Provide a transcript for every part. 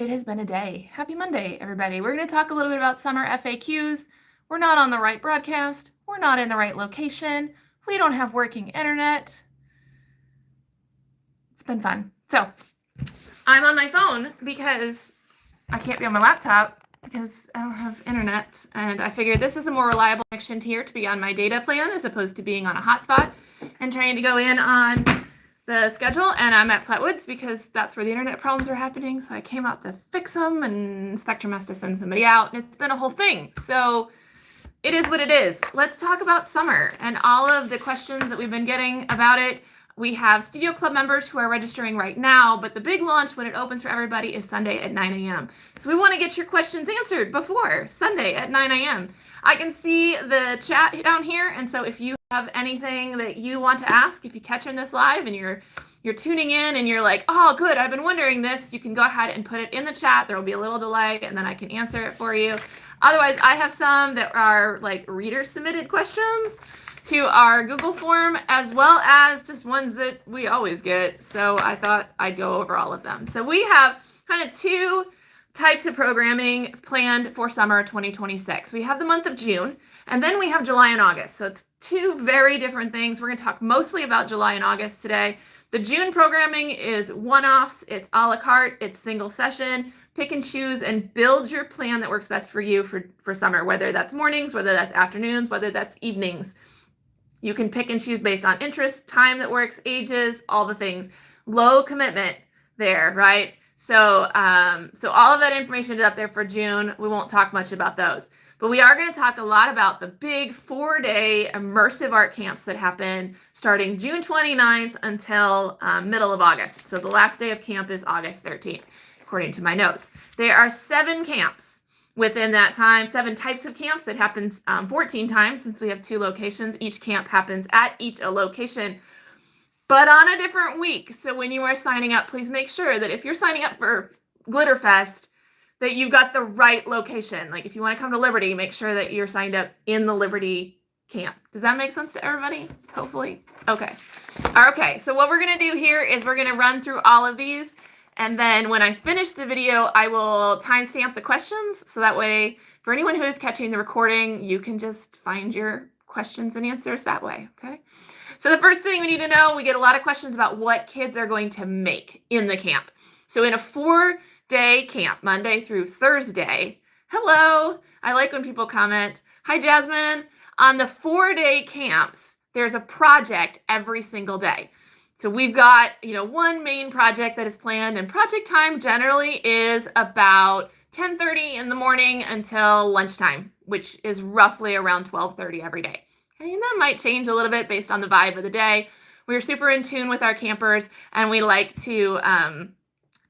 It has been a day. Happy Monday, everybody. We're going to talk a little bit about summer FAQs. We're not on the right broadcast. We're not in the right location. We don't have working internet. It's been fun. So I'm on my phone because I can't be on my laptop because I don't have internet. And I figured this is a more reliable connection here to be on my data plan as opposed to being on a hotspot and trying to go in on the schedule. And I'm at Flatwoods because that's where the internet problems are happening. So I came out to fix them, and Spectrum has to send somebody out, and it's been a whole thing. So it is what it is. Let's talk about summer and all of the questions that we've been getting about it. We have Studio Club members who are registering right now, but the big launch when it opens for everybody is Sunday at 9 a.m. So we want to get your questions answered before Sunday at 9 a.m. I can see the chat down here, and so if you have anything that you want to ask, if you catch in this live and you're tuning in and you're like, oh, good, I've been wondering this, you can go ahead and put it in the chat. There will be a little delay, and then I can answer it for you. Otherwise, I have some that are like reader-submitted questions to our Google form, as well as just ones that we always get. So I thought I'd go over all of them. So we have kind of two types of programming planned for summer 2026. We have the month of June, and then we have July and August. So it's two very different things. We're going to talk mostly about July and August today. The June programming is one-offs, it's a la carte, it's single session. Pick and choose and build your plan that works best for you for summer, whether that's mornings, whether that's afternoons, whether that's evenings. You can pick and choose based on interest, time that works, ages, all the things. Low commitment there, right? So all of that information is up there for June. We won't talk much about those. But we are going to talk a lot about the big 4-day immersive art camps that happen starting June 29th until middle of August. So the last day of camp is August 13th, according to my notes. There are 7 camps within that time, 7 types of camps. That happens 14 times since we have 2 locations. Each camp happens at each a location, but on a different week. So when you are signing up, please make sure that if you're signing up for Glitterfest, that you've got the right location. Like if you want to come to Liberty, make sure that you're signed up in the Liberty camp. Does that make sense to everybody? Hopefully. Okay. Okay. So what we're going to do here is we're going to run through all of these. And then when I finish the video, I will timestamp the questions. So that way, for anyone who is catching the recording, you can just find your questions and answers that way. Okay. So the first thing we need to know, we get a lot of questions about what kids are going to make in the camp. So in a 4-day camp, Monday through Thursday. Hello. I like when people comment. Hi, Jasmine. On the 4-day camps, there's a project every single day. So we've got, one main project that is planned, and project time generally is about 10:30 in the morning until lunchtime, which is roughly around 12:30 every day. Okay, and that might change a little bit based on the vibe of the day. We're super in tune with our campers, and we like to, well,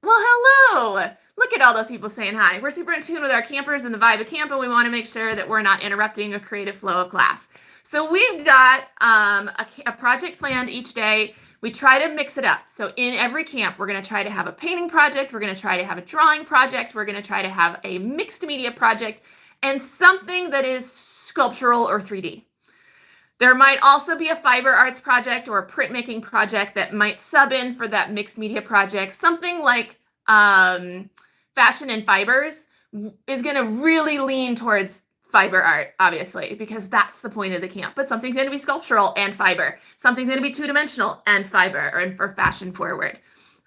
hello. Look at all those people saying hi. We're super in tune with our campers and the vibe of camp, and we want to make sure that we're not interrupting a creative flow of class. So we've got a project planned each day. We try to mix it up. So in every camp, we're going to try to have a painting project. We're going to try to have a drawing project. We're going to try to have a mixed media project and something that is sculptural or 3D. There might also be a fiber arts project or a printmaking project that might sub in for that mixed media project. Something like fashion and fibers is going to really lean towards fiber art, obviously, because that's the point of the camp. But something's going to be sculptural and fiber. Something's going to be 2-dimensional and fiber, or fashion forward.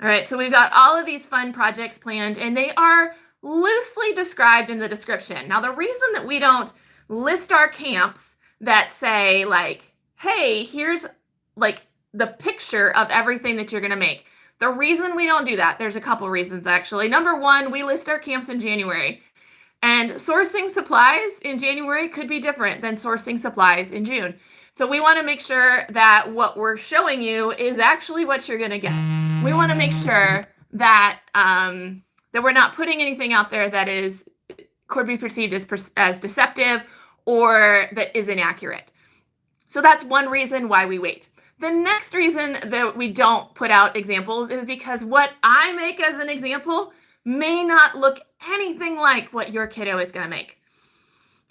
All right, so we've got all of these fun projects planned, and they are loosely described in the description. Now, the reason that we don't list our camps that say, like, hey, here's like the picture of everything that you're going to make. The reason we don't do that, there's a couple reasons, actually. Number one, we list our camps in January. And sourcing supplies in January could be different than sourcing supplies in June. So we want to make sure that what we're showing you is actually what you're going to get. We want to make sure that that we're not putting anything out there that could be perceived as deceptive or that is inaccurate. So that's one reason why we wait. The next reason that we don't put out examples is because what I make as an example may not look anything like what your kiddo is going to make,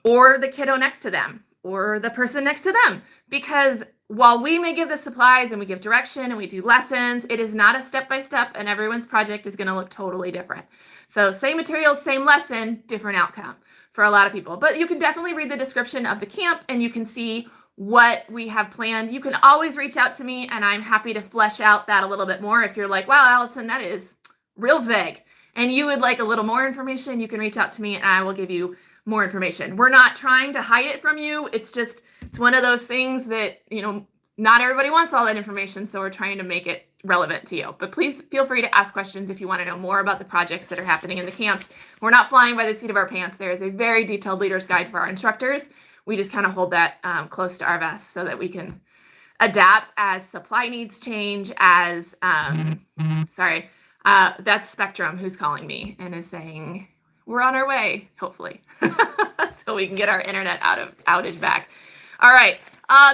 or the kiddo next to them, or the person next to them. Because while we may give the supplies and we give direction and we do lessons, it is not a step-by-step, and everyone's project is going to look totally different. So same materials, same lesson, different outcome for a lot of people. But you can definitely read the description of the camp and you can see what we have planned. You can always reach out to me and I'm happy to flesh out that a little bit more. If you're like, wow, Allison, that is real vague and you would like a little more information, you can reach out to me and I will give you more information. We're not trying to hide it from you. It's one of those things that, not everybody wants all that information. So we're trying to make it relevant to you. But please feel free to ask questions if you want to know more about the projects that are happening in the camps. We're not flying by the seat of our pants. There is a very detailed leader's guide for our instructors. We just kind of hold that close to our vest so that we can adapt as supply needs change, as, that's Spectrum who's calling me and is saying, we're on our way, hopefully, so we can get our internet outage back. All right.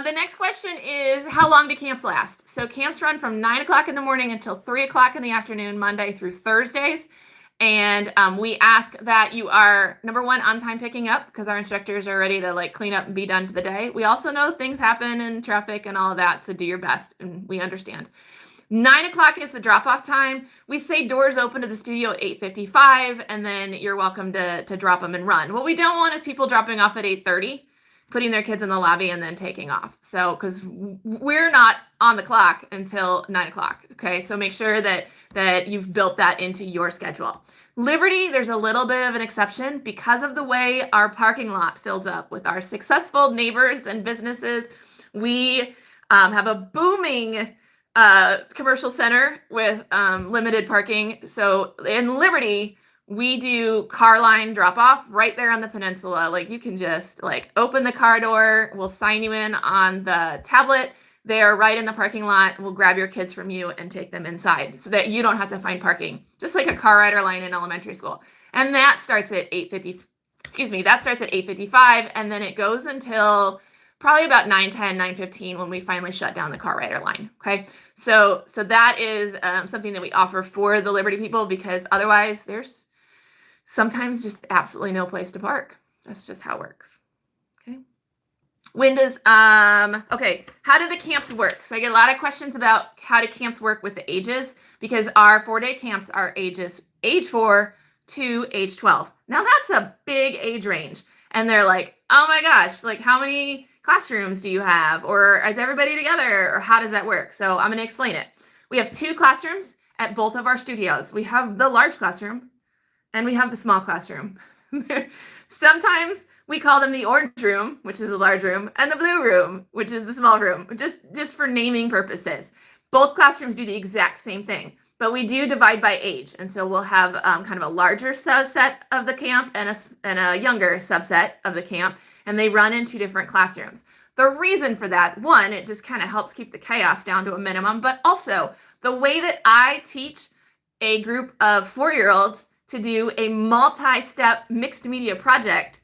The next question is, how long do camps last? So camps run from 9 o'clock in the morning until 3 o'clock in the afternoon, Monday through Thursdays. And we ask that you are, number one, on time picking up because our instructors are ready to clean up and be done for the day. We also know things happen in traffic and all of that, so do your best, and we understand. 9 o'clock is the drop-off time. We say doors open to the studio at 8:55, and then you're welcome to drop them and run. What we don't want is people dropping off at 8:30, putting their kids in the lobby, and then taking off. So, because we're not on the clock until 9 o'clock, okay? So make sure that you've built that into your schedule. Liberty, there's a little bit of an exception because of the way our parking lot fills up with our successful neighbors and businesses. We have a booming commercial center with limited parking. So in Liberty, we do car line drop off right there on the peninsula. You can just open the car door. We'll sign you in on the tablet. They're right in the parking lot. We'll grab your kids from you and take them inside so that you don't have to find parking, just like a car rider line in elementary school. And that starts at 8:55, and then it goes until probably about 9:10, 9:15 when we finally shut down the car rider line. Okay, so that is something that we offer for the Liberty people because otherwise there's sometimes just absolutely no place to park. That's just how it works. Okay. When does okay, how do the camps work? So I get a lot of questions about how do camps work with the ages because our 4-day camps are age 4 to age 12. Now that's a big age range. And they're like, oh my gosh, how many classrooms do you have? Or is everybody together? Or how does that work? So I'm going to explain it. We have 2 classrooms at both of our studios. We have the large classroom and we have the small classroom. Sometimes we call them the orange room, which is the large room, and the blue room, which is the small room, just for naming purposes. Both classrooms do the exact same thing, but we do divide by age. And so we'll have kind of a larger subset of the camp and a younger subset of the camp, and they run in 2 different classrooms. The reason for that, one, it just kind of helps keep the chaos down to a minimum, but also the way that I teach a group of 4-year-olds to do a multi-step mixed media project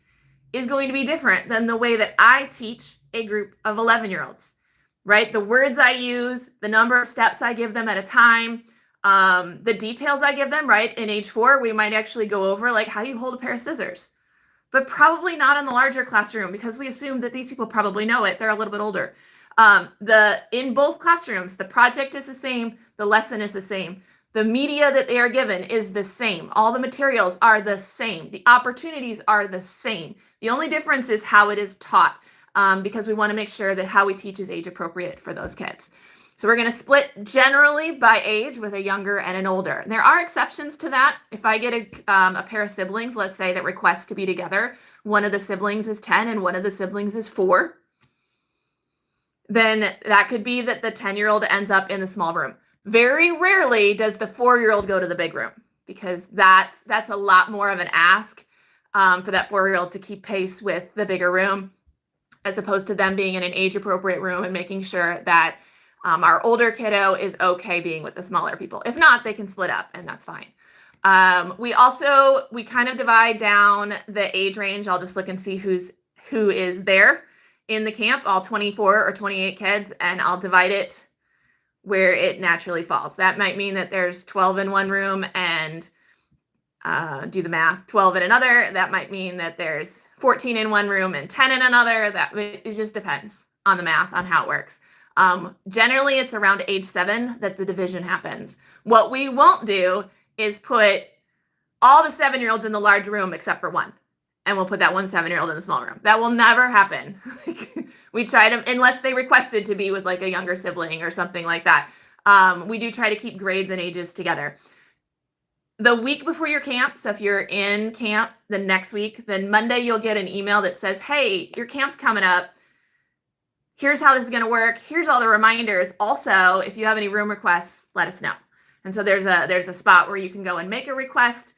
is going to be different than the way that I teach a group of 11-year-olds, right? The words I use, the number of steps I give them at a time, the details I give them, right? In age 4, we might actually go over how do you hold a pair of scissors? But probably not in the larger classroom because we assume that these people probably know it. They're a little bit older. In both classrooms, the project is the same. The lesson is the same. The media that they are given is the same. All the materials are the same. The opportunities are the same. The only difference is how it is taught because we want to make sure that how we teach is age appropriate for those kids. So we're going to split generally by age with a younger and an older. And there are exceptions to that. If I get a pair of siblings, let's say, that request to be together, one of the siblings is 10 and one of the siblings is 4, then that could be that the 10-year-old ends up in the small room. Very rarely does the 4-year-old go to the big room because that's a lot more of an ask for that 4-year-old to keep pace with the bigger room as opposed to them being in an age-appropriate room and making sure that our older kiddo is okay being with the smaller people. If not, they can split up and that's fine. We kind of divide down the age range. I'll just look and see who is there in the camp, all 24 or 28 kids, and I'll divide it where it naturally falls. That might mean that there's 12 in one room and do the math, 12 in another. That might mean that there's 14 in one room and 10 in another. It just depends on the math, on how it works. Generally, it's around age 7 that the division happens. What we won't do is put all the 7-year-olds in the large room except for one. And we'll put that one 7-year-old in the small room. That will never happen. We try to, unless they requested to be with like a younger sibling or something like that. We do try to keep grades and ages together. The week before your camp, so if you're in camp the next week, then Monday you'll get an email that says, hey, your camp's coming up. Here's how this is going to work. Here's all the reminders. Also, if you have any room requests, let us know. And so there's a spot where you can go and make a request.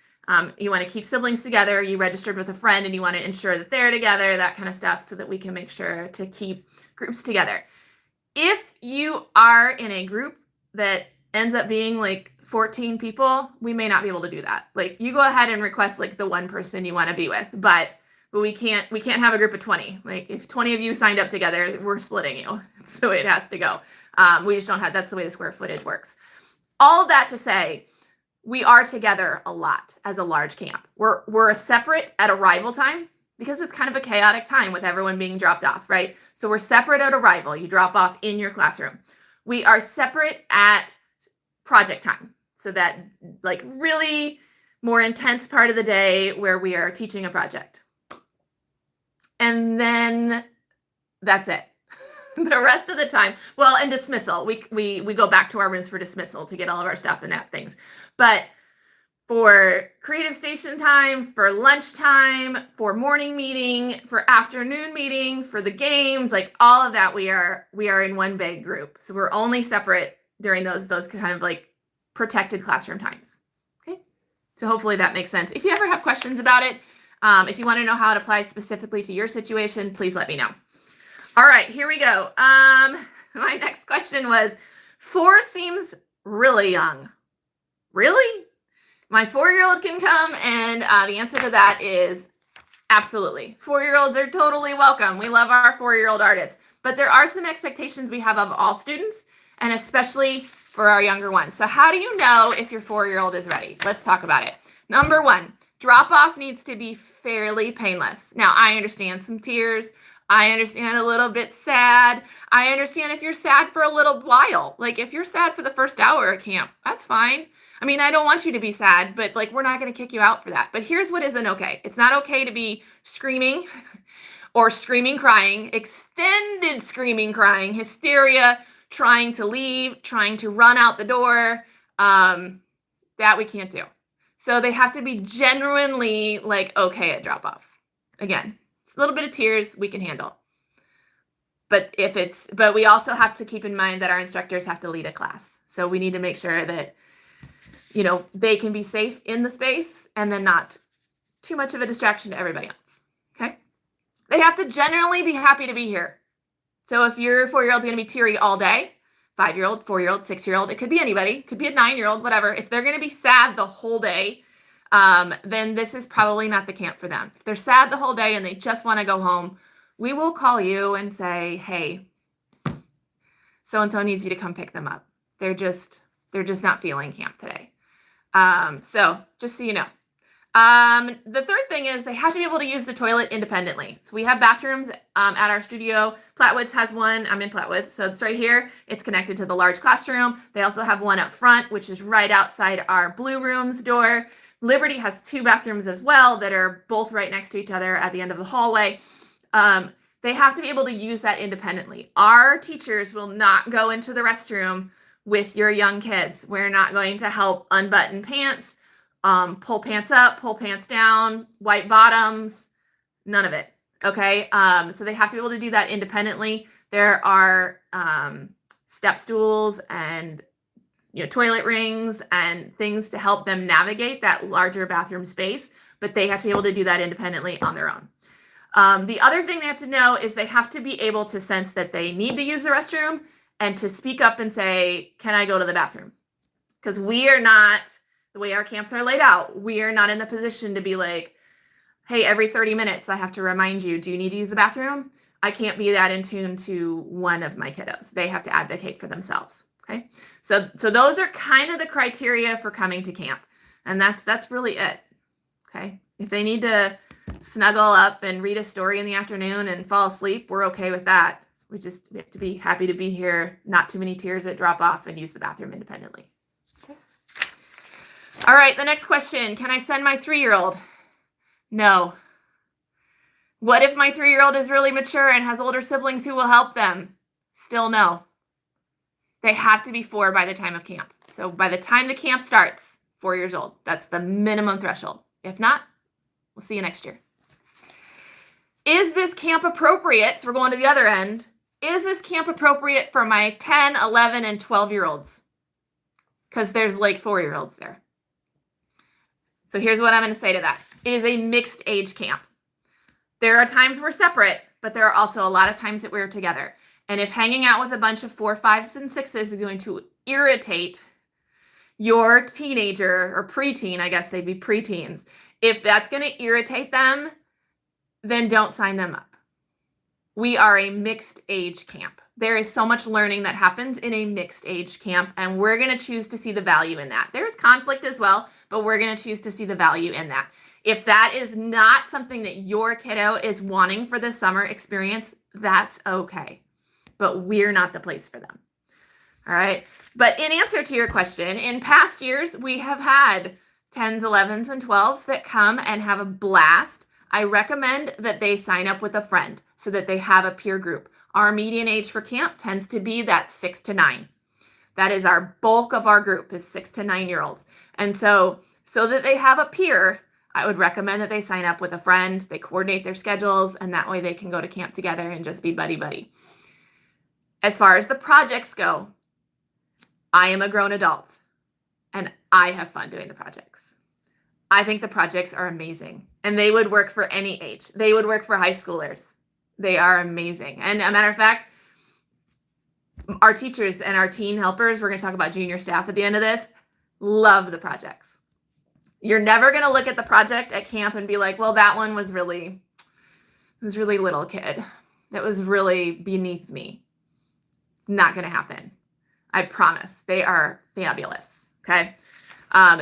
You want to keep siblings together. You registered with a friend and you want to ensure that they're together, that kind of stuff, so that we can make sure to keep groups together. If you are in a group that ends up being like 14 people, we may not be able to do that. Like, you go ahead and request like the one person you want to be with, but we can't have a group of 20. Like, if 20 of you signed up together, we're splitting you. So it has to go. We just don't have, that's the way the square footage works. All of that to say, we are together a lot as a large camp. We're separate at arrival time because it's kind of a chaotic time with everyone being dropped off, right? So we're separate at arrival. You drop off in your classroom. We are separate at project time. So that like really more intense part of the day where we are teaching a project. And then that's it. The rest of the time, well, and dismissal. We go back to our rooms for dismissal to get all of our stuff and that things. But for creative station time, for lunchtime, for morning meeting, for afternoon meeting, for the games, like all of that, we are in one big group. So we're only separate during those kind of like protected classroom times. Okay. So hopefully that makes sense. If you ever have questions about it, if you want to know how it applies specifically to your situation, please let me know. All right, here we go. My next question was, 4 seems really young. Really? My 4-year-old can come, and the answer to that is absolutely. 4-year-olds are totally welcome. We love our 4-year-old artists, but there are some expectations we have of all students, and especially for our younger ones. So how do you know if your 4-year-old is ready? Let's talk about it. Number 1, drop-off needs to be fairly painless. Now, I understand some tears. I understand a little bit sad. I understand if you're sad for a little while. Like, if you're sad for the first hour at camp, that's fine. I mean, I don't want you to be sad, but like, we're not going to kick you out for that. But here's what isn't okay. It's not okay to be screaming or screaming, crying, extended screaming, crying, hysteria, trying to leave, trying to run out the door. That we can't do. So they have to be genuinely like okay at drop off. Again, a little bit of tears we can handle. But we also have to keep in mind that our instructors have to lead a class. So we need to make sure that, you know, they can be safe in the space and then not too much of a distraction to everybody else. Okay. They have to generally be happy to be here. So if your 4-year-old's going to be teary all day, 5-year-old, 4-year-old, 6-year-old, it could be anybody, it could be a 9-year-old, whatever. If they're going to be sad the whole day, then this is probably not the camp for them. If they're sad the whole day and they just want to go home, we will call you and say, hey, so-and-so needs you to come pick them up. They're just not feeling camp today. So just so you know. The third thing is they have to be able to use the toilet independently. So we have bathrooms at our studio. Platwoods has one. I'm in Platwoods, so it's right here. It's connected to the large classroom. They also have one up front, which is right outside our blue rooms door. Liberty has 2 bathrooms as well that are both right next to each other at the end of the hallway. They have to be able to use that independently. Our teachers will not go into the restroom with your young kids. We're not going to help unbutton pants, pull pants up, pull pants down, wipe bottoms, none of it. Okay. So they have to be able to do that independently. There are step stools and toilet rings and things to help them navigate that larger bathroom space, but they have to be able to do that independently on their own. The other thing they have to know is they have to be able to sense that they need to use the restroom and to speak up and say, can I go to the bathroom? Because we are not, the way our camps are laid out, we are not in the position to be like, hey, every 30 minutes I have to remind you, do you need to use the bathroom? I can't be that in tune to one of my kiddos. They have to advocate for themselves. Okay. So those are kind of the criteria for coming to camp. And that's really it. Okay. If they need to snuggle up and read a story in the afternoon and fall asleep, we're okay with that. We have to be happy to be here, not too many tears at drop off, and use the bathroom independently. Okay. All right, the next question. Can I send my 3-year-old? No. What if my 3-year-old is really mature and has older siblings who will help them? Still no. They have to be 4 by the time of camp. So by the time the camp starts, 4 years old. That's the minimum threshold. If not, we'll see you next year. Is this camp appropriate? So we're going to the other end. Is this camp appropriate for my 10, 11, and 12-year-olds? Because there's like 4-year-olds there. So here's what I'm going to say to that. It is a mixed age camp. There are times we're separate, but there are also a lot of times that we're together. And if hanging out with a bunch of 4, 5s, and 6s is going to irritate your teenager or preteen, I guess they'd be preteens, if that's going to irritate them, then don't sign them up. We are a mixed age camp. There is so much learning that happens in a mixed age camp, and we're going to choose to see the value in that. There's conflict as well, but we're going to choose to see the value in that. If that is not something that your kiddo is wanting for the summer experience, that's okay. But we're not the place for them. All right. But in answer to your question, in past years, we have had 10s, 11s, and 12s that come and have a blast. I recommend that they sign up with a friend so that they have a peer group. Our median age for camp tends to be that 6 to 9. That is our bulk of our group is 6 to 9-year-olds. And so that they have a peer, I would recommend that they sign up with a friend, they coordinate their schedules, and that way they can go to camp together and just be buddy-buddy. As far as the projects go, I am a grown adult, and I have fun doing the projects. I think the projects are amazing, and they would work for any age. They would work for high schoolers. They are amazing. And a matter of fact, our teachers and our teen helpers, we're going to talk about junior staff at the end of this, love the projects. You're never going to look at the project at camp and be like, well, that one was really little kid. That was really beneath me. It's not going to happen. I promise. They are fabulous. Okay.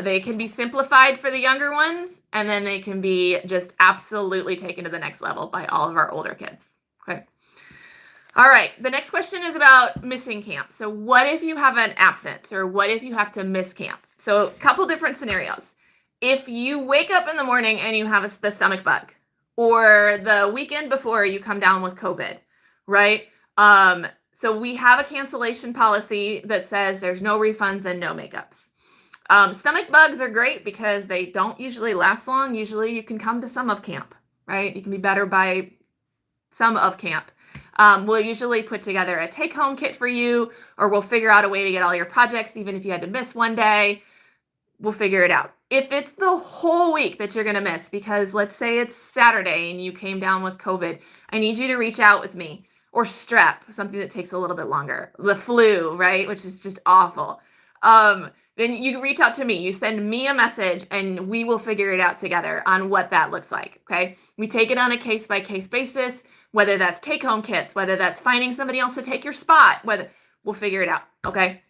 They can be simplified for the younger ones, and then they can be just absolutely taken to the next level by all of our older kids. Okay. All right. The next question is about missing camp. So what if you have an absence, or what if you have to miss camp? So a couple different scenarios. If you wake up in the morning and you have the stomach bug, or the weekend before you come down with COVID, right? So we have a cancellation policy that says there's no refunds and no makeups. Stomach bugs are great because they don't usually last long. Usually you can come to some of camp, right? You can be better by some of camp. We'll usually put together a take-home kit for you, or we'll figure out a way to get all your projects, even if you had to miss one day. We'll figure it out. If it's the whole week that you're going to miss, because let's say it's Saturday and you came down with COVID, I need you to reach out with me. Or strep, something that takes a little bit longer. The flu, right? Which is just awful. Then you can reach out to me. You send me a message and we will figure it out together on what that looks like, okay? We take it on a case-by-case basis, whether that's take-home kits, whether that's finding somebody else to take your spot, we'll figure it out, okay?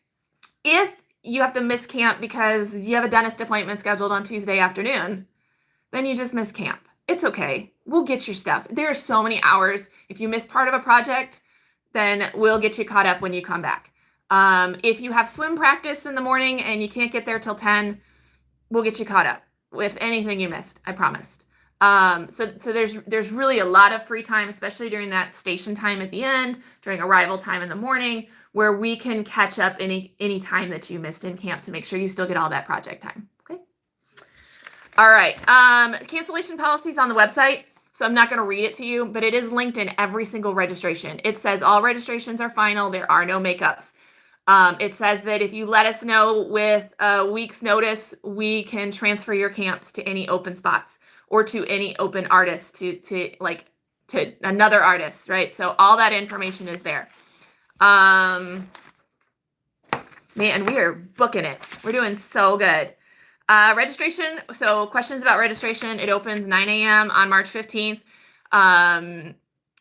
If you have to miss camp because you have a dentist appointment scheduled on Tuesday afternoon, then you just miss camp. It's okay. We'll get your stuff. There are so many hours. If you miss part of a project, then we'll get you caught up when you come back. If you have swim practice in the morning and you can't get there till 10, we'll get you caught up with anything you missed. I promised. So there's really a lot of free time, especially during that station time at the end, during arrival time in the morning, where we can catch up any time that you missed in camp to make sure you still get all that project time. Okay. All right. Cancellation policies on the website. So I'm not going to read it to you, but it is linked in every single registration. It says all registrations are final. There are no makeups. It says that if you let us know with a week's notice, we can transfer your camps to any open spots or to any open artist to another artist, right? So all that information is there. Man, we are booking it. We're doing so good. Registration. So questions about registration. It opens 9 a.m. on March 15th.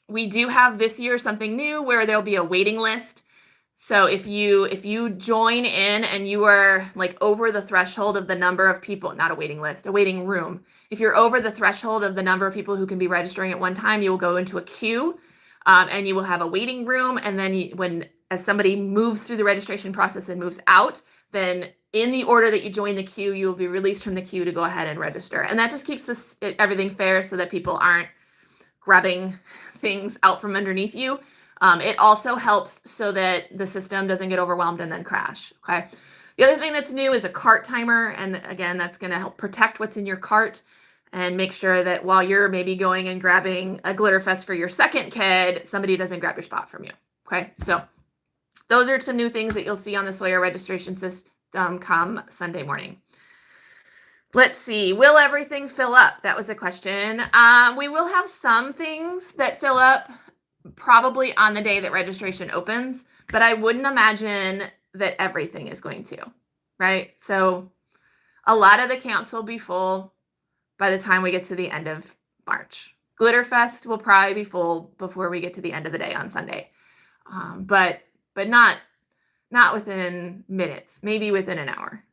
We do have this year something new where there'll be a waiting list. So if you join in and you are like over the threshold of the number of people, not a waiting list, a waiting room. If you're over the threshold of the number of people who can be registering at one time, you will go into a queue, and you will have a waiting room. And then as somebody moves through the registration process and moves out, then in the order that you join the queue, you will be released from the queue to go ahead and register. And that just keeps everything fair so that people aren't grabbing things out from underneath you. It also helps so that the system doesn't get overwhelmed and then crash, okay? The other thing that's new is a cart timer. And again, that's gonna help protect what's in your cart and make sure that while you're maybe going and grabbing a Glitterfest for your second kid, somebody doesn't grab your spot from you, okay? So those are some new things that you'll see on the Sawyer registration system come Sunday morning. Let's see, will everything fill up? That was a question. We will have some things that fill up probably on the day that registration opens, but I wouldn't imagine that everything is going to, right? So a lot of the camps will be full by the time we get to the end of March. Glitterfest will probably be full before we get to the end of the day on Sunday, but not within minutes, maybe within an hour,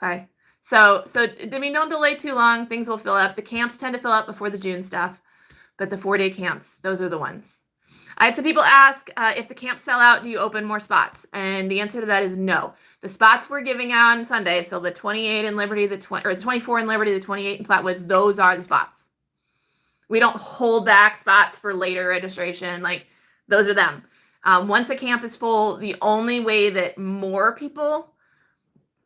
okay? So I mean, don't delay too long. Things will fill up. The camps tend to fill up before the June stuff, but the 4-day camps, those are the ones. I had some people ask if the camps sell out, do you open more spots? And the answer to that is no. The spots we're giving out on Sunday, so the 28 in Liberty, the 24 in Liberty, the 28 in Flatwoods, those are the spots. We don't hold back spots for later registration. Like, those are them. Once a camp is full, the only way that more people,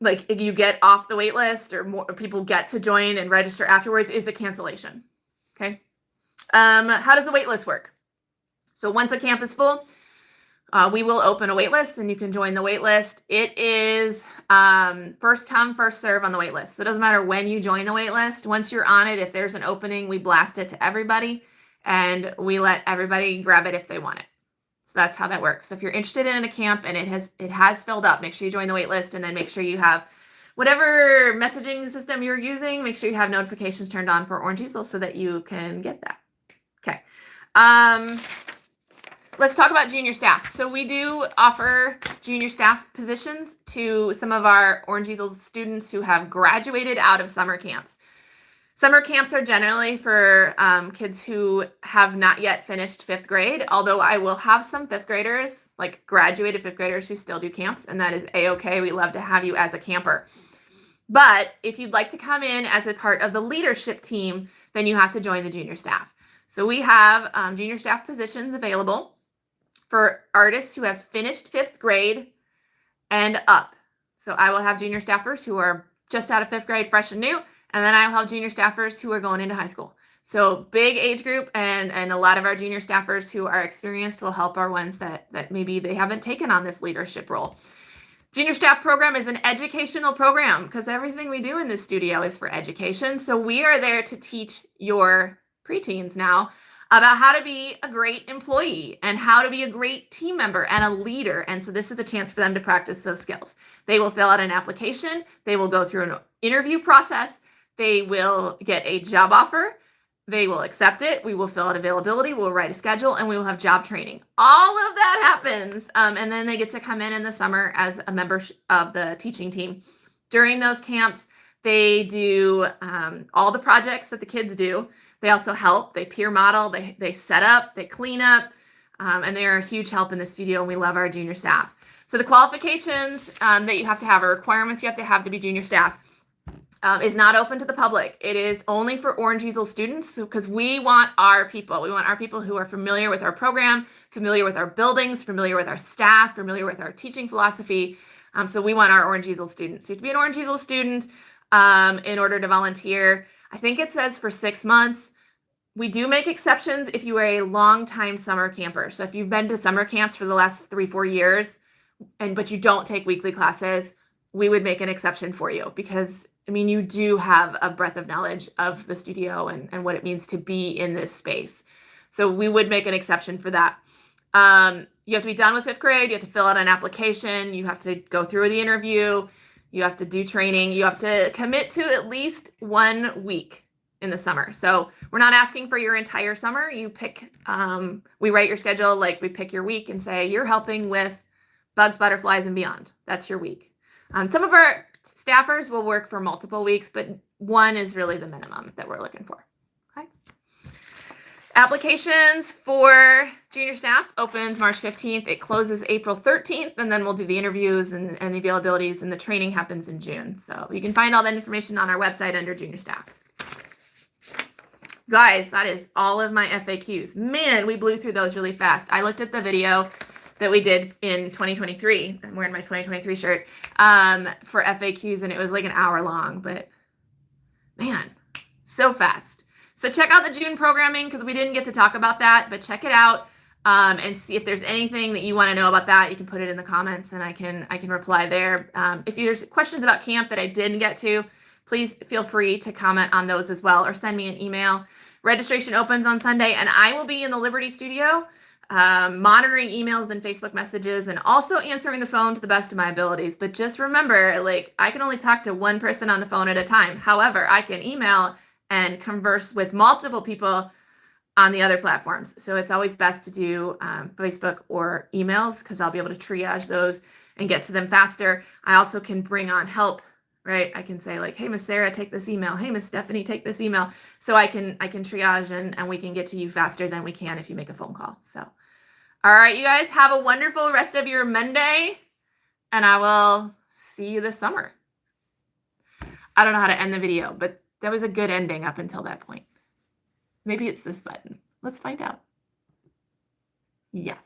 like if you get off the wait list or more people get to join and register afterwards, is a cancellation, okay? How does the wait list work? So once a camp is full, we will open a wait list and you can join the wait list. It is first come, first serve on the wait list. So it doesn't matter when you join the wait list. Once you're on it, if there's an opening, we blast it to everybody and we let everybody grab it if they want it. So that's how that works. So if you're interested in a camp and it has filled up, make sure you join the wait list and then make sure you have whatever messaging system you're using, make sure you have notifications turned on for Orange Easel so that you can get that. Okay. Let's talk about junior staff. So we do offer junior staff positions to some of our Orange Easel students who have graduated out of summer camps. Summer camps are generally for kids who have not yet finished 5th grade, although I will have some 5th graders, like graduated 5th graders who still do camps, and that is a-okay. We love to have you as a camper. But if you'd like to come in as a part of the leadership team, then you have to join the junior staff. So we have junior staff positions available for artists who have finished 5th grade and up. So I will have junior staffers who are just out of 5th grade, fresh and new, and then I will have junior staffers who are going into high school. So big age group, and a lot of our junior staffers who are experienced will help our ones that maybe they haven't taken on this leadership role. Junior staff program is an educational program because everything we do in this studio is for education. So we are there to teach your preteens now about how to be a great employee and how to be a great team member and a leader. And so this is a chance for them to practice those skills. They will fill out an application. They will go through an interview process. They will get a job offer. They will accept it. We will fill out availability. We'll write a schedule and we will have job training. All of that happens. And then they get to come in the summer as a member of the teaching team. During those camps, they do all the projects that the kids do. They also help. They peer model. They set up. They clean up. And they are a huge help in the studio. And we love our junior staff. So the qualifications that you have to have, or requirements you have to be junior staff, is not open to the public. It is only for Orange Easel students because we want our people. We want our people who are familiar with our program, familiar with our buildings, familiar with our staff, familiar with our teaching philosophy. So we want our Orange Easel students. So you have to be an Orange Easel student in order to volunteer. I think it says for 6 months. We do make exceptions if you are a long-time summer camper. So if you've been to summer camps for the last 3-4 years, but you don't take weekly classes, we would make an exception for you because, I mean, you do have a breadth of knowledge of the studio and what it means to be in this space. So we would make an exception for that. You have to be done with 5th grade. You have to fill out an application. You have to go through the interview. You have to do training. You have to commit to at least 1 week in the summer. So we're not asking for your entire summer. You pick, we write your schedule, like we pick your week and say, you're helping with bugs, butterflies, and beyond. That's your week. Some of our staffers will work for multiple weeks, but 1 is really the minimum that we're looking for. Okay. Applications for junior staff opens March 15th. It closes April 13th, and then we'll do the interviews and the availabilities, and the training happens in June. So you can find all that information on our website under junior staff. Guys, that is all of my FAQs. Man, we blew through those really fast. I looked at the video that we did in 2023. I'm wearing my 2023 shirt for FAQs, and it was like an hour long, but man, so fast. So check out the June programming because we didn't get to talk about that, but check it out and see if there's anything that you want to know about that. You can put it in the comments and I can reply there. If there's questions about camp that I didn't get to, please feel free to comment on those as well or send me an email. Registration opens on Sunday, and I will be in the Liberty Studio monitoring emails and Facebook messages and also answering the phone to the best of my abilities. But just remember, like, I can only talk to one person on the phone at a time. However, I can email and converse with multiple people on the other platforms. So it's always best to do Facebook or emails because I'll be able to triage those and get to them faster. I also can bring on help, right? I can say like, hey, Miss Sarah, take this email. Hey, Miss Stephanie, take this email. So I can triage and we can get to you faster than we can if you make a phone call. So, all right, you guys have a wonderful rest of your Monday, and I will see you this summer. I don't know how to end the video, but that was a good ending up until that point. Maybe it's this button. Let's find out. Yes.